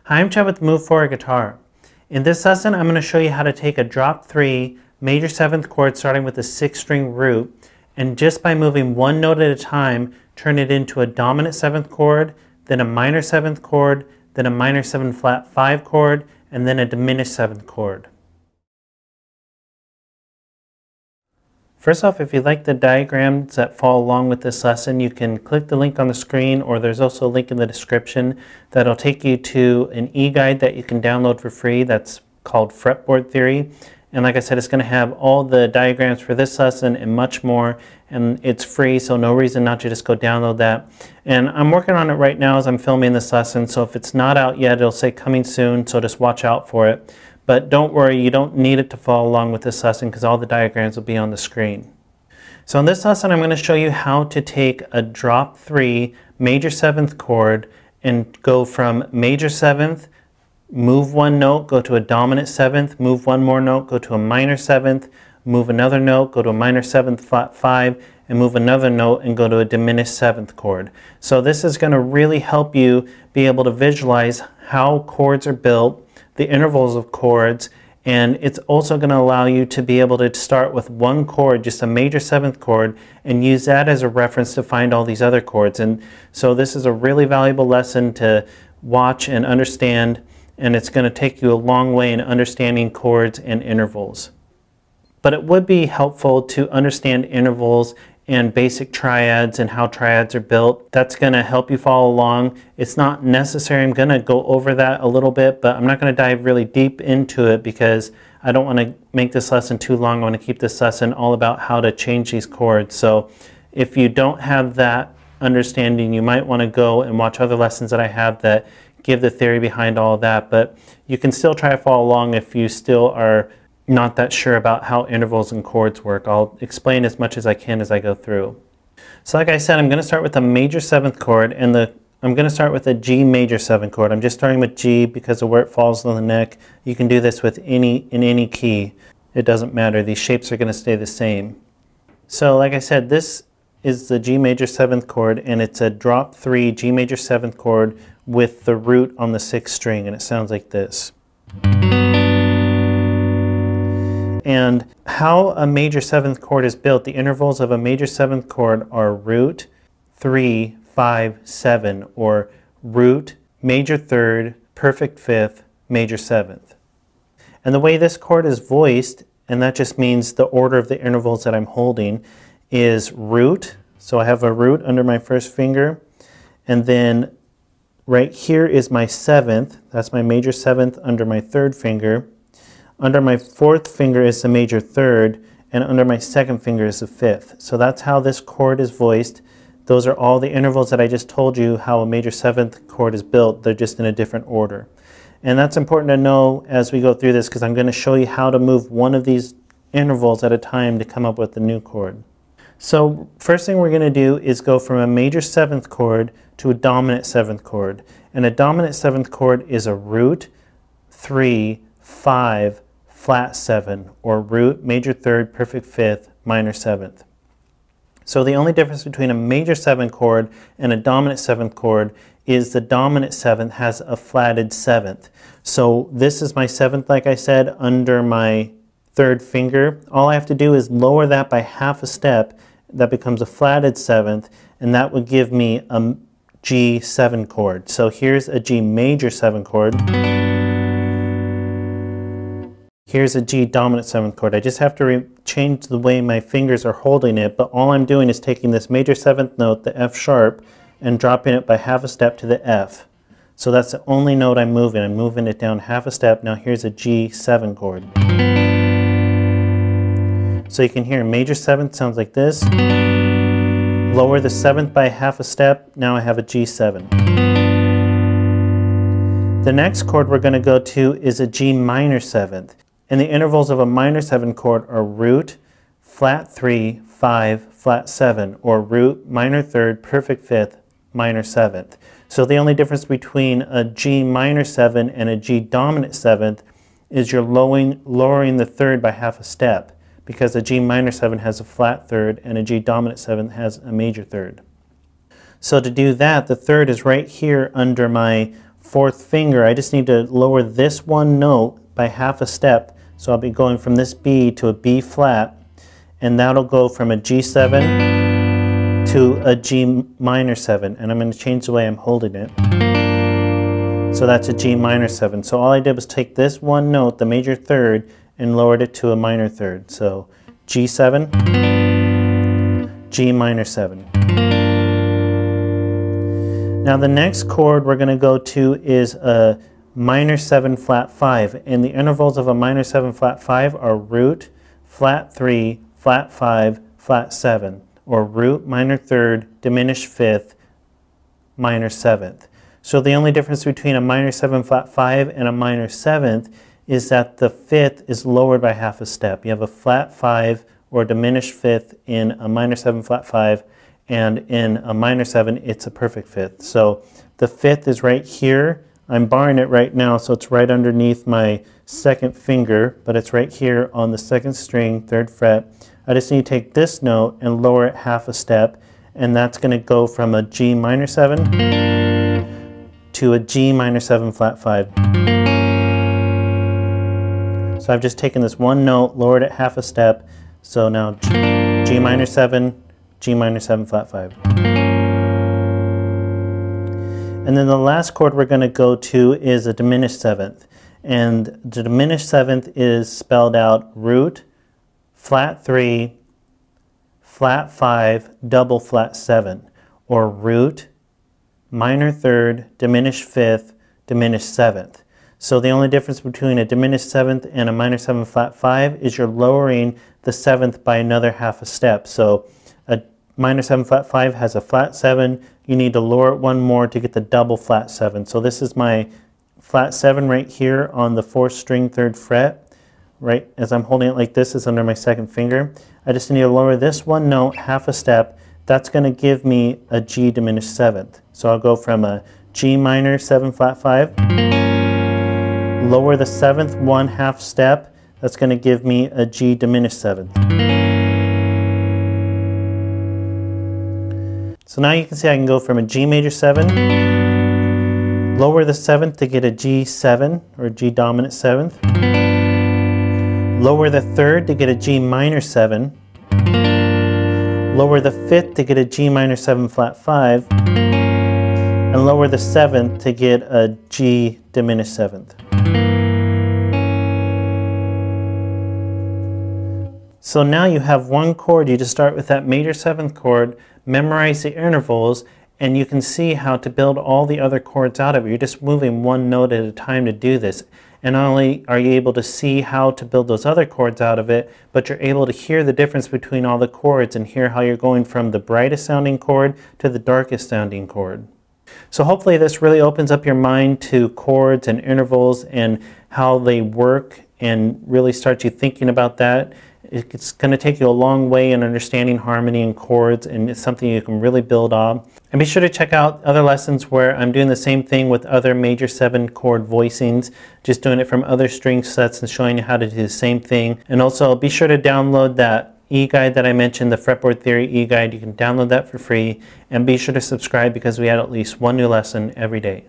Hi, I'm Chad with Move4 Guitar. In this lesson, I'm going to show you how to take a drop 3 major 7th chord starting with a 6-string root, and just by moving one note at a time, turn it into a dominant 7th chord, then a minor 7th chord, then a minor 7 flat 5 chord, and then a diminished 7th chord. First off, if you like the diagrams that follow along with this lesson, you can click the link on the screen, or there's also a link in the description that'll take you to an eGuide that you can download for free that's called Fretboard Theory. And like I said, it's going to have all the diagrams for this lesson and much more, and it's free, so no reason not to just go download that. And I'm working on it right now as I'm filming this lesson, so if it's not out yet, it'll say coming soon, so just watch out for it. But don't worry, you don't need it to follow along with this lesson because all the diagrams will be on the screen. So in this lesson, I'm going to show you how to take a drop 3 major 7th chord and go from major 7th, move one note, go to a dominant 7th, move one more note, go to a minor 7th, move another note, go to a minor 7th flat 5, and move another note and go to a diminished 7th chord. So this is going to really help you be able to visualize how chords are built, the intervals of chords, and it's also going to allow you to be able to start with one chord, just a major 7th chord, and use that as a reference to find all these other chords. And so this is a really valuable lesson to watch and understand, and it's going to take you a long way in understanding chords and intervals. But it would be helpful to understand intervals and basic triads and how triads are built. That's going to help you follow along. It's not necessary. I'm going to go over that a little bit, but I'm not going to dive really deep into it because I don't want to make this lesson too long. I want to keep this lesson all about how to change these chords. So if you don't have that understanding, you might want to go and watch other lessons that I have that give the theory behind all of that, but you can still try to follow along if you still are not that sure about how intervals and chords work. I'll explain as much as I can as I go through. So like I said, I'm going to start with a major 7th chord, and I'm going to start with a G major 7 chord. I'm just starting with G because of where it falls on the neck. You can do this with in any key. It doesn't matter. These shapes are going to stay the same. So like I said, this is the G major 7th chord, and it's a drop 3 G major 7th chord with the root on the 6th string, and it sounds like this. And how a major 7th chord is built, the intervals of a major 7th chord are root, 3, 5, 7, or root, major 3rd, perfect 5th, major 7th. And the way this chord is voiced, and that just means the order of the intervals that I'm holding, is root. So I have a root under my first finger, and then right here is my 7th. That's my major 7th under my 3rd finger. Under my 4th finger is the major 3rd, and under my 2nd finger is the 5th. So that's how this chord is voiced. Those are all the intervals that I just told you how a major 7th chord is built. They're just in a different order. And that's important to know as we go through this because I'm going to show you how to move one of these intervals at a time to come up with the new chord. So first thing we're going to do is go from a major 7th chord to a dominant 7th chord. And a dominant 7th chord is a root, 3, 5, flat 7, or root, major 3rd, perfect 5th, minor 7th. So the only difference between a major 7 chord and a dominant 7th chord is the dominant 7th has a flatted 7th. So this is my 7th, like I said, under my 3rd finger. All I have to do is lower that by half a step. That becomes a flatted 7th, and that would give me a G7 chord. So here's a G major 7 chord. Here's a G dominant 7th chord. I just have to change the way my fingers are holding it, but all I'm doing is taking this major 7th note, the F sharp, and dropping it by half a step to the F. So that's the only note I'm moving. I'm moving it down half a step. Now here's a G7 chord. So you can hear major 7th sounds like this. Lower the 7th by half a step. Now I have a G7. The next chord we're going to go to is a G minor 7th. And the intervals of a minor 7 chord are root, flat 3, 5, flat 7, or root, minor 3rd, perfect 5th, minor 7th. So the only difference between a G minor 7 and a G dominant 7th is you're lowering the 3rd by half a step, because a G minor 7 has a flat 3rd and a G dominant 7 has a major 3rd. So to do that, the 3rd is right here under my fourth finger, I just need to lower this one note by half a step. So I'll be going from this B to a B flat, and that'll go from a G7 to a G minor 7. And I'm going to change the way I'm holding it. So that's a G minor 7. So all I did was take this one note, the major third, and lowered it to a minor third. So G7, G minor 7. Now the next chord we're going to go to is a minor 7 flat 5, and the intervals of a minor 7 flat 5 are root, flat 3, flat 5, flat 7, or root, minor third, diminished fifth, minor 7th. So the only difference between a minor 7 flat 5 and a minor 7th is that the fifth is lowered by half a step. You have a flat 5 or diminished fifth in a minor 7 flat 5, and in a minor 7 it's a perfect fifth. So the fifth is right here. I'm barring it right now, so it's right underneath my second finger, but it's right here on the second string, 3rd fret. I just need to take this note and lower it half a step, and that's going to go from a G minor 7 to a G minor 7 flat 5. So I've just taken this one note, lowered it half a step, so now G minor 7, G minor 7 flat 5. And then the last chord we're going to go to is a diminished 7th. And the diminished 7th is spelled out root, flat 3, flat 5, double flat 7, or root, minor third, diminished fifth, diminished 7th. So the only difference between a diminished 7th and a minor 7 flat 5 is you're lowering the 7th by another half a step. So a minor 7 flat 5 has a flat 7. You need to lower it one more to get the double flat 7. So this is my flat 7 right here on the 4th string, 3rd fret. Right as I'm holding it like this is under my second finger. I just need to lower this one note half a step. That's going to give me a G diminished 7th. So I'll go from a G minor 7 flat 5, lower the 7th one half step. That's going to give me a G diminished 7th. So now you can see I can go from a G major 7, lower the 7th to get a G7 or G dominant 7th, lower the 3rd to get a G minor 7, lower the 5th to get a G minor 7 flat 5, and lower the 7th to get a G diminished 7th. So now you have one chord. You just start with that major 7th chord, memorize the intervals, and you can see how to build all the other chords out of it. You're just moving one note at a time to do this. And not only are you able to see how to build those other chords out of it, but you're able to hear the difference between all the chords and hear how you're going from the brightest sounding chord to the darkest sounding chord. So hopefully this really opens up your mind to chords and intervals and how they work, and really starts you thinking about that. It's going to take you a long way in understanding harmony and chords, and it's something you can really build on. And be sure to check out other lessons where I'm doing the same thing with other major 7 chord voicings, just doing it from other string sets and showing you how to do the same thing. And also be sure to download that eGuide that I mentioned, the Fretboard Theory eGuide. You can download that for free, and be sure to subscribe because we add at least one new lesson every day.